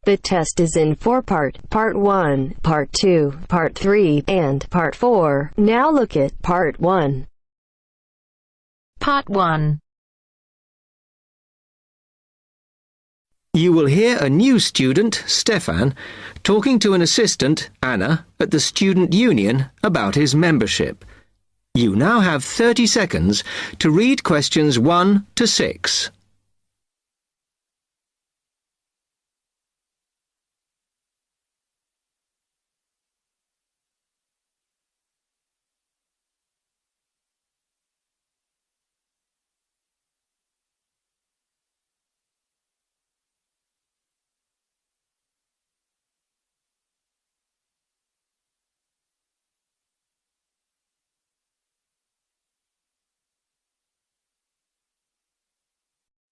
The test is in 4 parts. Part 1, Part 2, Part 3, and Part 4. Now look at Part 1. Part 1. You will hear a new student, Stefan, talking to an assistant, Anna, at the student union about his membership. You now have 30 seconds to read questions 1 to 6.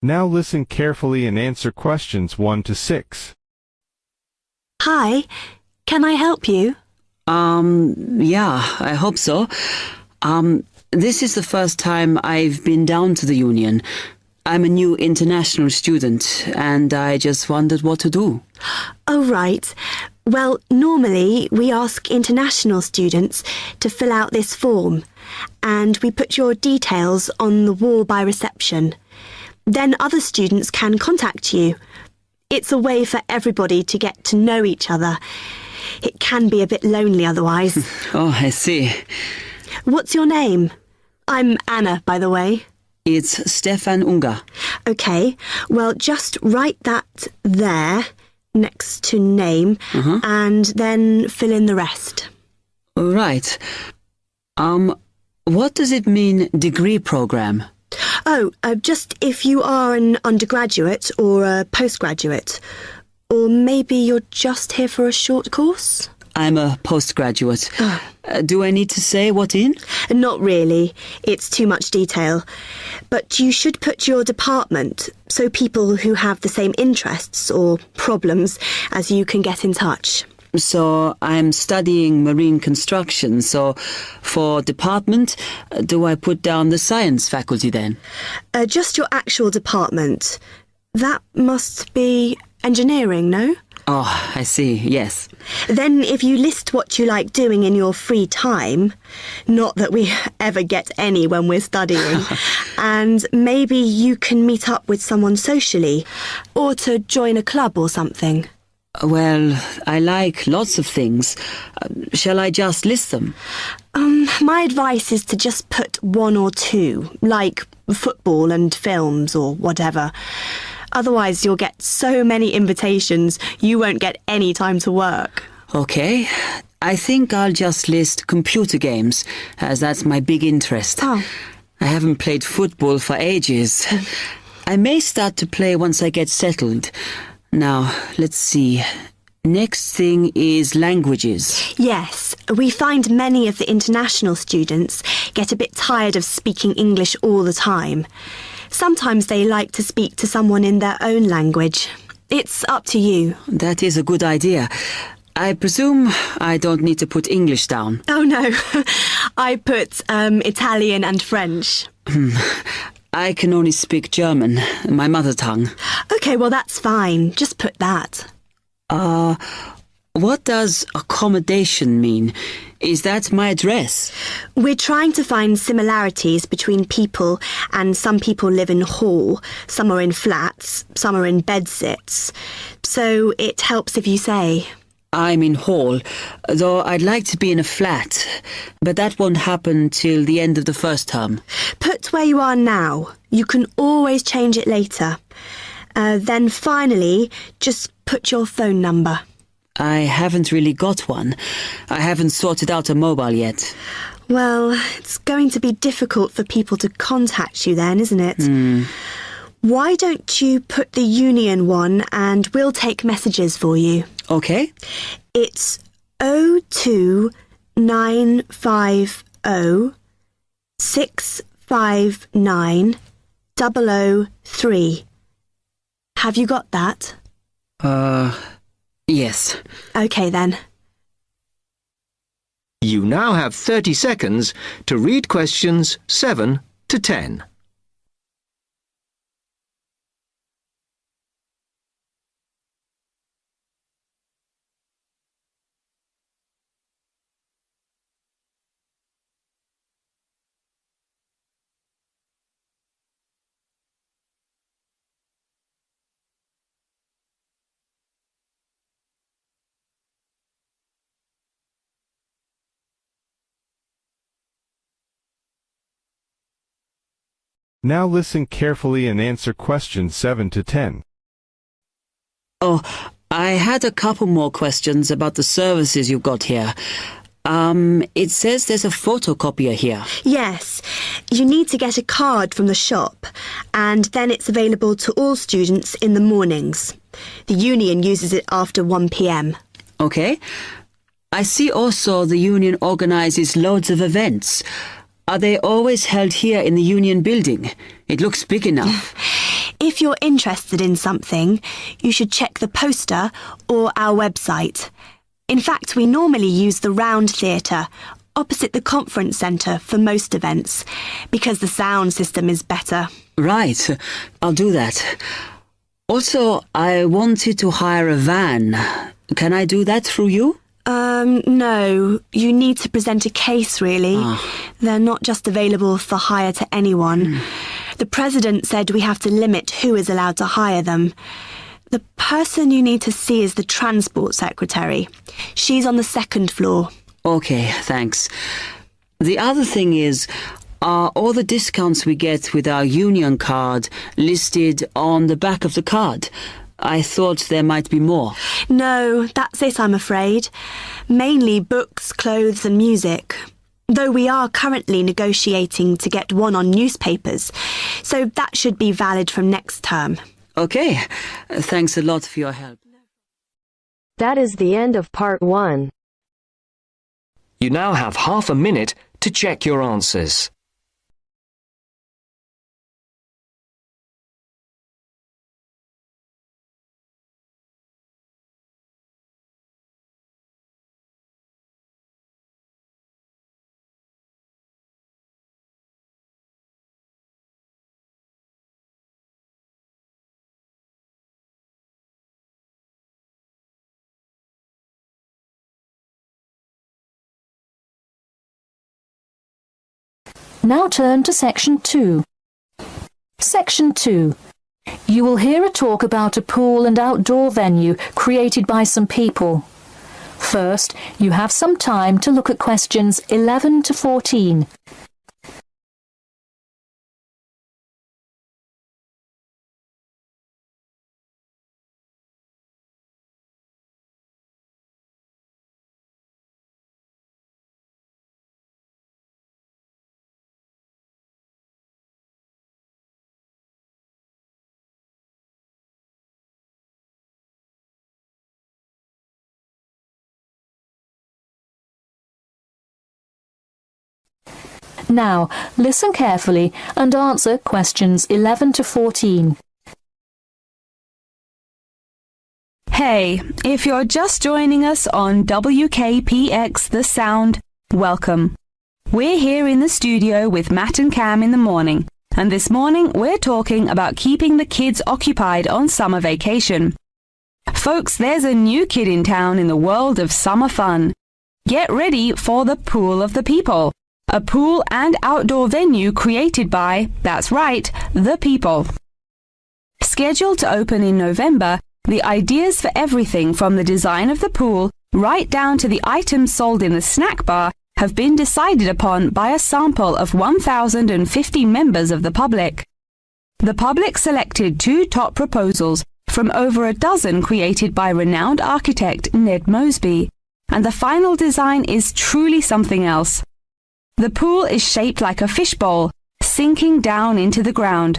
Now listen carefully and answer questions 1 to 6. Hi, can I help you? Yeah, I hope so. This is the first time I've been down to the union. I'm a new international student, and I just wondered what to do. Oh, right. Well, normally we ask international students to fill out this form, and we put your details on the wall by reception. Then other students can contact you. It's a way for everybody to get to know each other. It can be a bit lonely otherwise. Oh, I see. What's your name? I'm Anna, by the way. It's Stefan Unger. OK, well, just write that there, next to name, and then fill in the rest. Right. What does it mean, degree program? Oh, just if you are an undergraduate or a postgraduate. Or maybe you're just here for a short course? I'm a postgraduate. Do I need to say what in? Not really. It's too much detail. But you should put your department so people who have the same interests or problems as you can get in touch. So I'm studying marine construction, so for department, do I put down the science faculty then? Just your actual department. That must be engineering, no? Oh, I see, yes. Then if you list what you like doing in your free time, not that we ever get any when we're studying, and maybe you can meet up with someone socially, or to join a club or something. Well, I like lots of things. Shall I just list them? My advice is to just put 1 or 2, like football and films or whatever. Otherwise, you'll get so many invitations, you won't get any time to work. Okay. I think I'll just list computer games, as that's my big interest. Oh. I haven't played football for ages. I may start to play once I get settled. Now, let's see. Next thing is languages. Yes, we find many of the international students get a bit tired of speaking English all the time. Sometimes they like to speak to someone in their own language. It's up to you. That is a good idea. I presume I don't need to put English down. Oh, no. I put Italian and French. I can only speak German, my mother tongue. OK, well, that's fine. Just put that. What does accommodation mean? Is that my address? We're trying to find similarities between people, and some people live in hall, some are in flats, some are in bedsits. So it helps if you say... I'm in hall, though I'd like to be in a flat, but that won't happen till the end of the first term. Put where you are now. You can always change it later. Then finally, just put your phone number. I haven't really got one. I haven't sorted out a mobile yet. Well, it's going to be difficult for people to contact you then, isn't it? Why don't you put the union one and we'll take messages for you? Okay. It's 02950 659 003. Have you got that? Yes. OK then. You now have 30 seconds to read questions 7 to 10. Now listen carefully and answer questions 7 to 10. Oh, I had a couple more questions about the services you've got here. It says there's a photocopier here. Yes, you need to get a card from the shop, and then it's available to all students in the mornings. The union uses it after 1 p.m. Okay. I see also the union organizes loads of events. Are they always held here in the union building? It looks big enough. If you're interested in something, you should check the poster or our website. In fact, we normally use the Round Theatre, opposite the conference centre for most events, because the sound system is better. Right, I'll do that. Also, I wanted to hire a van. Can I do that through you? No. You need to present a case, really. They're not just available for hire to anyone. The president said we have to limit who is allowed to hire them. The person you need to see is the transport secretary. She's on the 2nd floor. Okay, thanks. The other thing is, are all the discounts we get with our union card listed on the back of the card? I thought there might be more. No, that's it, I'm afraid. Mainly books, clothes and music. Though we are currently negotiating to get one on newspapers, so that should be valid from next term. Okay, thanks a lot for your help. That is the end of part 1. You now have half a minute to check your answers. Now turn to Section 2. Section 2. You will hear a talk about a pool and outdoor venue created by some people. First, you have some time to look at questions 11 to 14. Now, listen carefully and answer questions 11 to 14. Hey, if you're just joining us on WKPX The Sound, welcome. We're here in the studio with Matt and Cam in the morning, and this morning we're talking about keeping the kids occupied on summer vacation. Folks, there's a new kid in town in the world of summer fun. Get ready for the Pool of the People. A pool and outdoor venue created by, that's right, the people. Scheduled to open in November, the ideas for everything from the design of the pool right down to the items sold in the snack bar have been decided upon by a sample of 1,050 members of the public. The public selected 2 top proposals from over a dozen created by renowned architect Ned Mosby, and the final design is truly something else. The pool is shaped like a fishbowl, sinking down into the ground.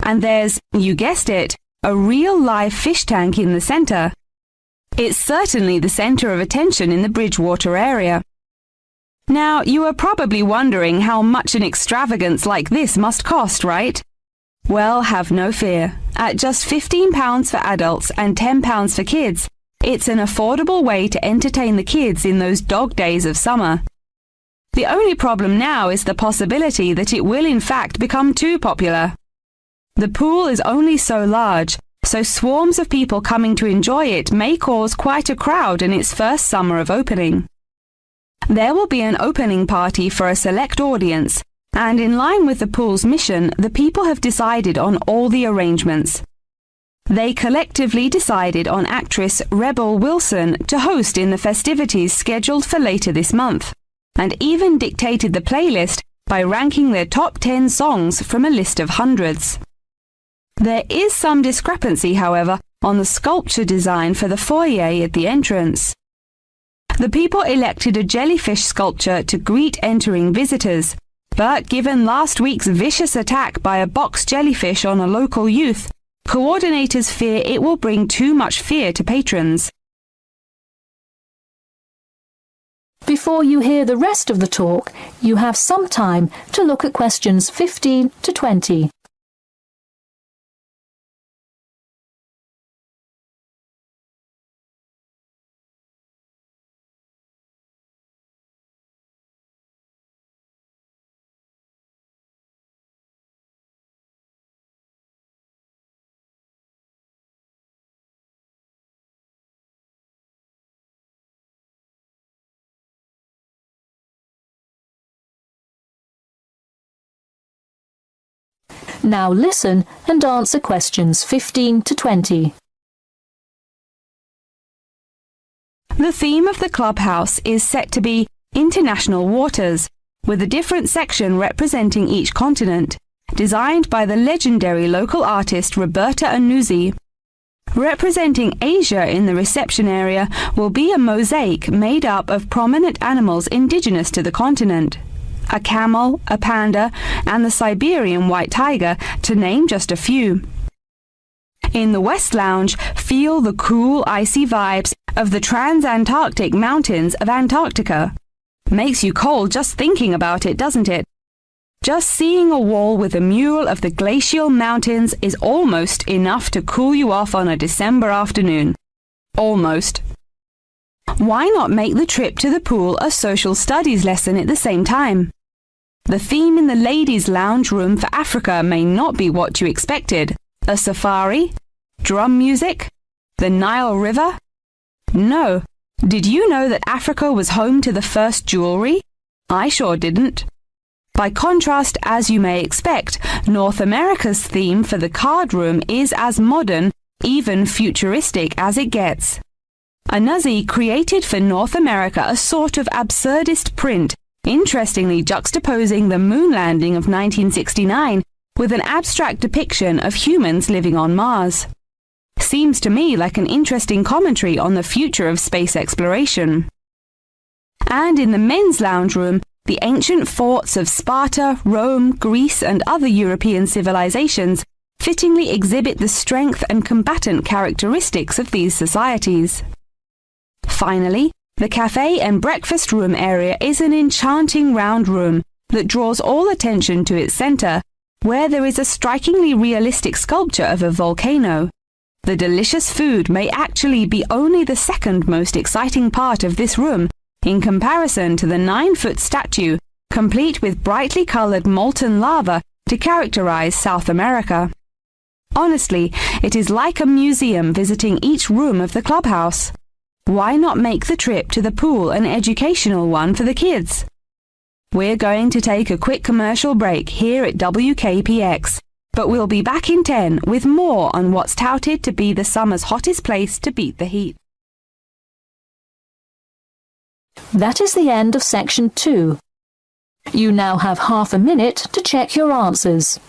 And there's, you guessed it, a real live fish tank in the center. It's certainly the center of attention in the Bridgewater area. Now, you are probably wondering how much an extravagance like this must cost, right? Well, have no fear. At just £15 for adults and £10 for kids, it's an affordable way to entertain the kids in those dog days of summer. The only problem now is the possibility that it will in fact become too popular. The pool is only so large, so swarms of people coming to enjoy it may cause quite a crowd in its first summer of opening. There will be an opening party for a select audience, and in line with the pool's mission, the people have decided on all the arrangements. They collectively decided on actress Rebel Wilson to host in the festivities scheduled for later this month, and even dictated the playlist by ranking their top 10 songs from a list of hundreds. There is some discrepancy, however, on the sculpture design for the foyer at the entrance. The people elected a jellyfish sculpture to greet entering visitors, but given last week's vicious attack by a box jellyfish on a local youth, coordinators fear it will bring too much fear to patrons. Before you hear the rest of the talk, you have some time to look at questions 15 to 20. Now listen and answer questions 15 to 20. The theme of the clubhouse is set to be International Waters, with a different section representing each continent, designed by the legendary local artist Roberta Annuzzi. Representing Asia in the reception area will be a mosaic made up of prominent animals indigenous to the continent. A camel, a panda, and the Siberian white tiger, to name just a few. In the West Lounge, feel the cool, icy vibes of the transantarctic mountains of Antarctica. Makes you cold just thinking about it, doesn't it? Just seeing a wall with a mural of the glacial mountains is almost enough to cool you off on a December afternoon. Almost. Why not make the trip to the pool a social studies lesson at the same time? The theme in the ladies' lounge room for Africa may not be what you expected. A safari? Drum music? The Nile River? No. Did you know that Africa was home to the first jewelry? I sure didn't. By contrast, as you may expect, North America's theme for the card room is as modern, even futuristic as it gets. Annuzzi created for North America a sort of absurdist print, interestingly juxtaposing the moon landing of 1969 with an abstract depiction of humans living on Mars. Seems to me like an interesting commentary on the future of space exploration. And in the men's lounge room, the ancient forts of Sparta, Rome, Greece, and other European civilizations fittingly exhibit the strength and combatant characteristics of these societies. Finally, the cafe and breakfast room area is an enchanting round room that draws all attention to its center, where there is a strikingly realistic sculpture of a volcano. The delicious food may actually be only the second most exciting part of this room, in comparison to the 9-foot statue, complete with brightly colored molten lava to characterize South America. Honestly, it is like a museum visiting each room of the clubhouse. Why not make the trip to the pool an educational one for the kids? We're going to take a quick commercial break here at WKPX, but we'll be back in 10 with more on what's touted to be the summer's hottest place to beat the heat. That is the end of section 2. You now have half a minute to check your answers.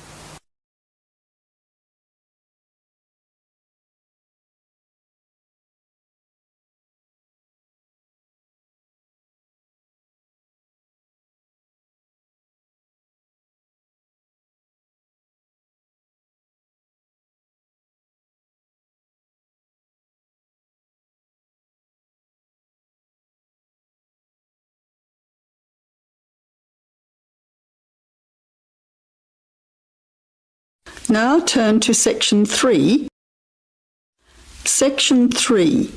Now turn to Section 3. Section 3.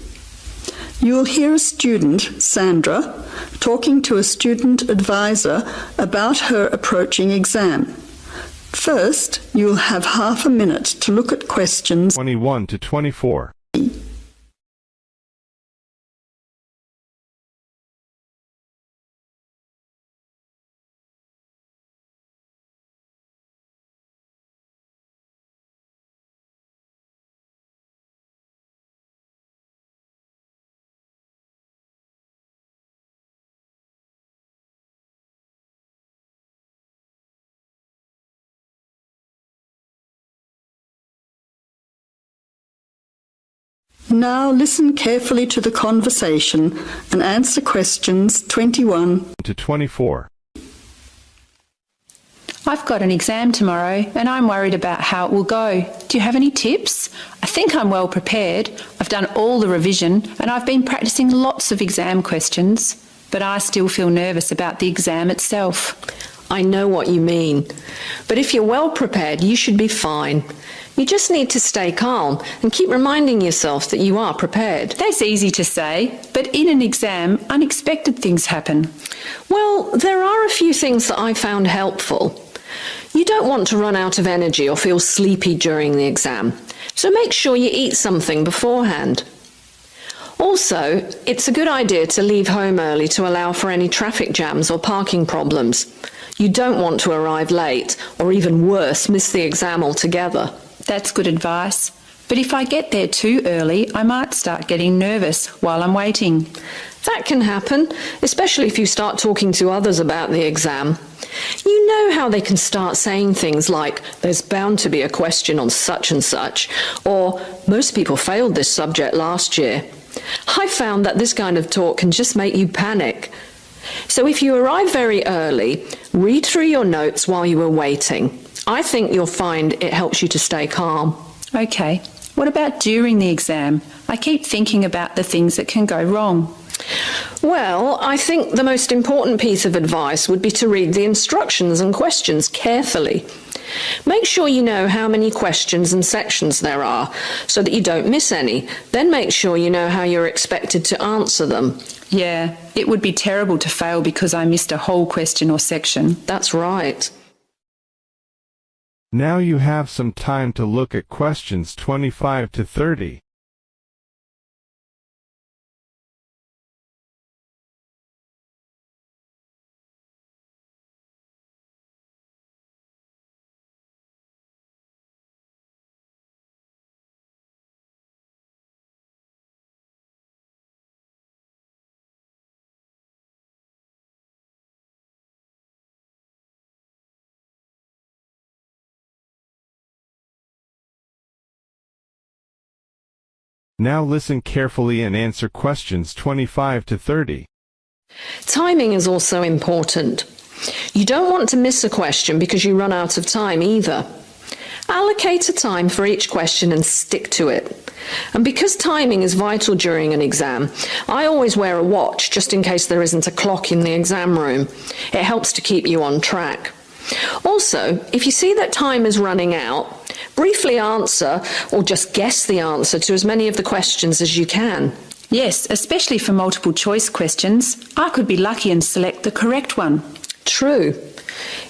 You will hear a student, Sandra, talking to a student advisor about her approaching exam. First, you will have half a minute to look at questions 21 to 24. Now listen carefully to the conversation and answer questions 21 to 24. I've got an exam tomorrow and I'm worried about how it will go. Do you have any tips? I think I'm well prepared. I've done all the revision and I've been practicing lots of exam questions, but I still feel nervous about the exam itself. I know what you mean, but if you're well prepared, you should be fine. You just need to stay calm and keep reminding yourself that you are prepared. That's easy to say, but in an exam, unexpected things happen. Well, there are a few things that I found helpful. You don't want to run out of energy or feel sleepy during the exam, so make sure you eat something beforehand. Also, it's a good idea to leave home early to allow for any traffic jams or parking problems. You don't want to arrive late, or even worse, miss the exam altogether. That's good advice. But if I get there too early, I might start getting nervous while I'm waiting. That can happen, especially if you start talking to others about the exam. You know how they can start saying things like, there's bound to be a question on such and such, or most people failed this subject last year. I found that this kind of talk can just make you panic. So if you arrive very early, read through your notes while you are waiting. I think you'll find it helps you to stay calm. Okay, what about during the exam? I keep thinking about the things that can go wrong. Well, I think the most important piece of advice would be to read the instructions and questions carefully. Make sure you know how many questions and sections there are so that you don't miss any. Then make sure you know how you're expected to answer them. Yeah, it would be terrible to fail because I missed a whole question or section. That's right. Now you have some time to look at questions 25 to 30. Now listen carefully and answer questions 25 to 30. Timing is also important. You don't want to miss a question because you run out of time either. Allocate a time for each question and stick to it. And because timing is vital during an exam, I always wear a watch just in case there isn't a clock in the exam room. It helps to keep you on track. Also, if you see that time is running out, briefly answer or just guess the answer to as many of the questions as you can. Yes, especially for multiple choice questions. I could be lucky and select the correct one. True.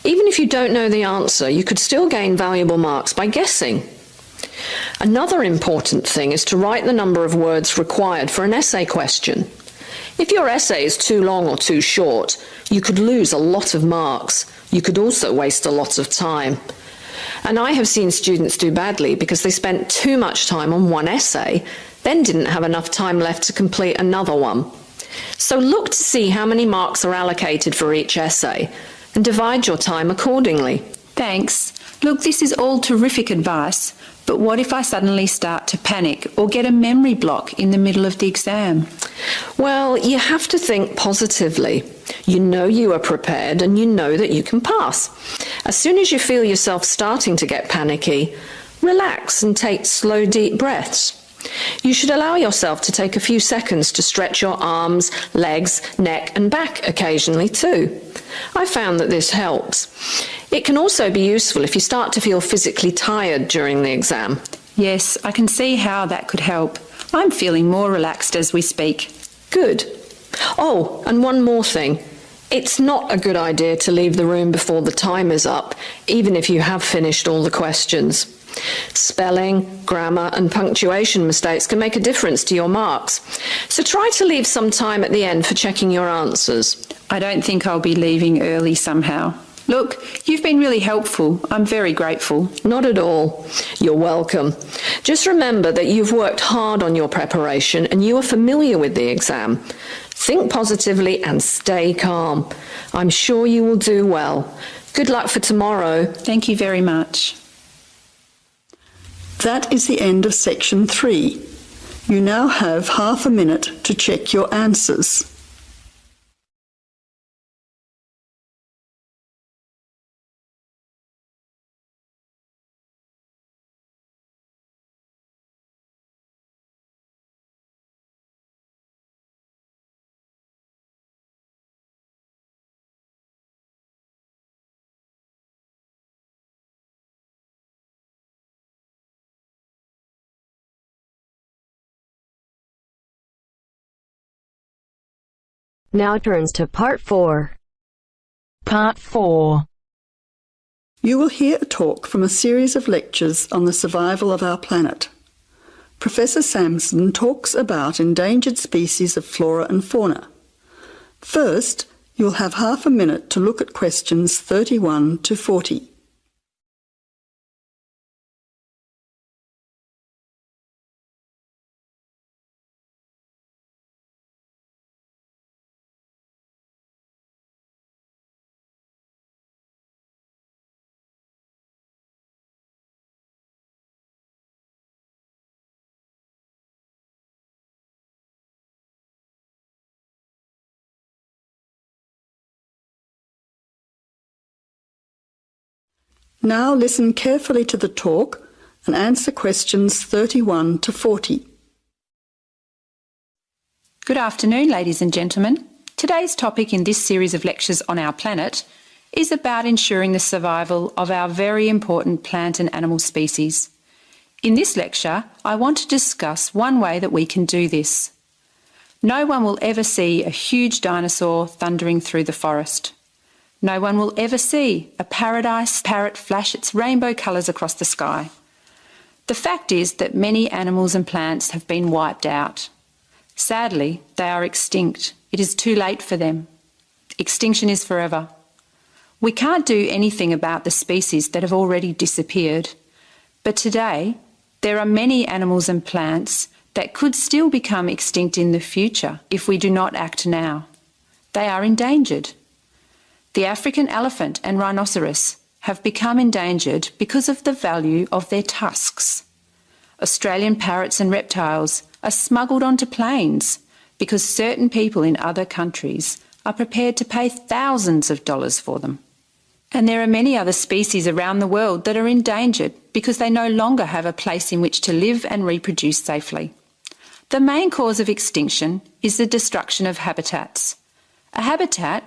Even if you don't know the answer, you could still gain valuable marks by guessing. Another important thing is to write the number of words required for an essay question. If your essay is too long or too short, you could lose a lot of marks. You could also waste a lot of time. And I have seen students do badly because they spent too much time on one essay, then didn't have enough time left to complete another one. So look to see how many marks are allocated for each essay and divide your time accordingly. Thanks. Look, this is all terrific advice, but what if I suddenly start to panic or get a memory block in the middle of the exam? Well, you have to think positively. You know you are prepared and you know that you can pass. As soon as you feel yourself starting to get panicky, relax and take slow, deep breaths. You should allow yourself to take a few seconds to stretch your arms, legs, neck and back occasionally too. I found that this helps. It can also be useful if you start to feel physically tired during the exam. Yes, I can see how that could help. I'm feeling more relaxed as we speak. Good. Oh, and one more thing. It's not a good idea to leave the room before the time is up, even if you have finished all the questions. Spelling, grammar and punctuation mistakes can make a difference to your marks. So try to leave some time at the end for checking your answers. I don't think I'll be leaving early somehow. Look, you've been really helpful. I'm very grateful. Not at all. You're welcome. Just remember that you've worked hard on your preparation and you are familiar with the exam. Think positively and stay calm. I'm sure you will do well. Good luck for tomorrow. Thank you very much. That is the end of section 3. You now have half a minute to check your answers. Now turns to Part 4. Part 4. You will hear a talk from a series of lectures on the survival of our planet. Professor Samson talks about endangered species of flora and fauna. First, you'll have half a minute to look at questions 31 to 40. Now listen carefully to the talk and answer questions 31 to 40. Good afternoon, ladies and gentlemen. Today's topic in this series of lectures on our planet is about ensuring the survival of our very important plant and animal species. In this lecture, I want to discuss one way that we can do this. No one will ever see a huge dinosaur thundering through the forest. No one will ever see a paradise parrot flash its rainbow colours across the sky. The fact is that many animals and plants have been wiped out. Sadly, they are extinct. It is too late for them. Extinction is forever. We can't do anything about the species that have already disappeared. But today, there are many animals and plants that could still become extinct in the future if we do not act now. They are endangered. The African elephant and rhinoceros have become endangered because of the value of their tusks. Australian parrots and reptiles are smuggled onto planes because certain people in other countries are prepared to pay thousands of dollars for them. And there are many other species around the world that are endangered because they no longer have a place in which to live and reproduce safely. The main cause of extinction is the destruction of habitats. A habitat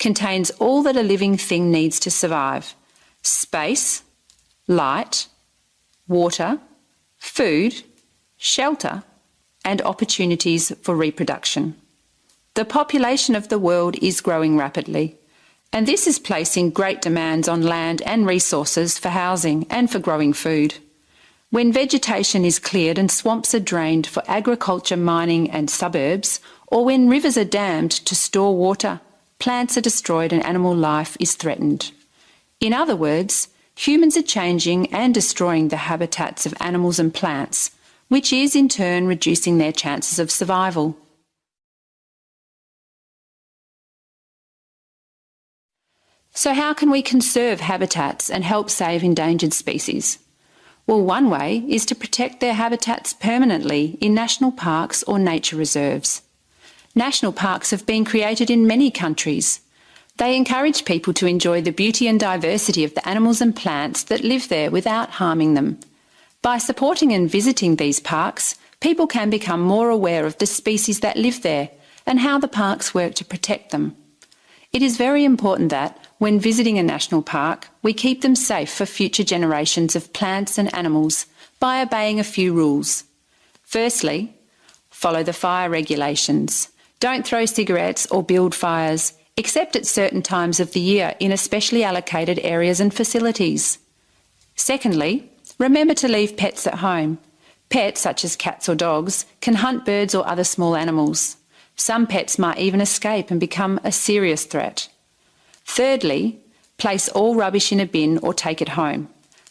contains all that a living thing needs to survive: space, light, water, food, shelter, and opportunities for reproduction. The population of the world is growing rapidly, and this is placing great demands on land and resources for housing and for growing food. When vegetation is cleared and swamps are drained for agriculture, mining and suburbs, or when rivers are dammed to store water, plants are destroyed and animal life is threatened. In other words, humans are changing and destroying the habitats of animals and plants, which is in turn reducing their chances of survival. So how can we conserve habitats and help save endangered species? Well, one way is to protect their habitats permanently in national parks or nature reserves. National parks have been created in many countries. They encourage people to enjoy the beauty and diversity of the animals and plants that live there without harming them. By supporting and visiting these parks, people can become more aware of the species that live there and how the parks work to protect them. It is very important that, when visiting a national park, we keep them safe for future generations of plants and animals by obeying a few rules. Firstly, follow the fire regulations. Don't throw cigarettes or build fires, except at certain times of the year in especially allocated areas and facilities. Secondly, remember to leave pets at home. Pets, such as cats or dogs, can hunt birds or other small animals. Some pets might even escape and become a serious threat. Thirdly, place all rubbish in a bin or take it home.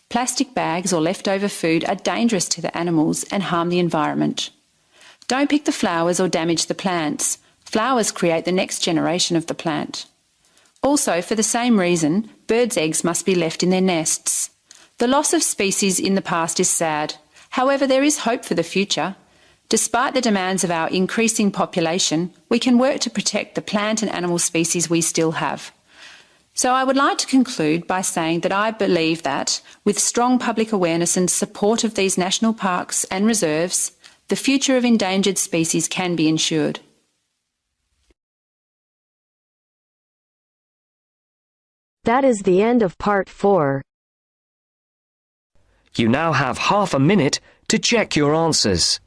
Plastic bags or leftover food are dangerous to the animals and harm the environment. Don't pick the flowers or damage the plants. Flowers create the next generation of the plant. Also, for the same reason, birds' eggs must be left in their nests. The loss of species in the past is sad. However, there is hope for the future. Despite the demands of our increasing population, we can work to protect the plant and animal species we still have. So I would like to conclude by saying that I believe that, with strong public awareness and support of these national parks and reserves, the future of endangered species can be ensured. That is the end of part 4. You now have half a minute to check your answers.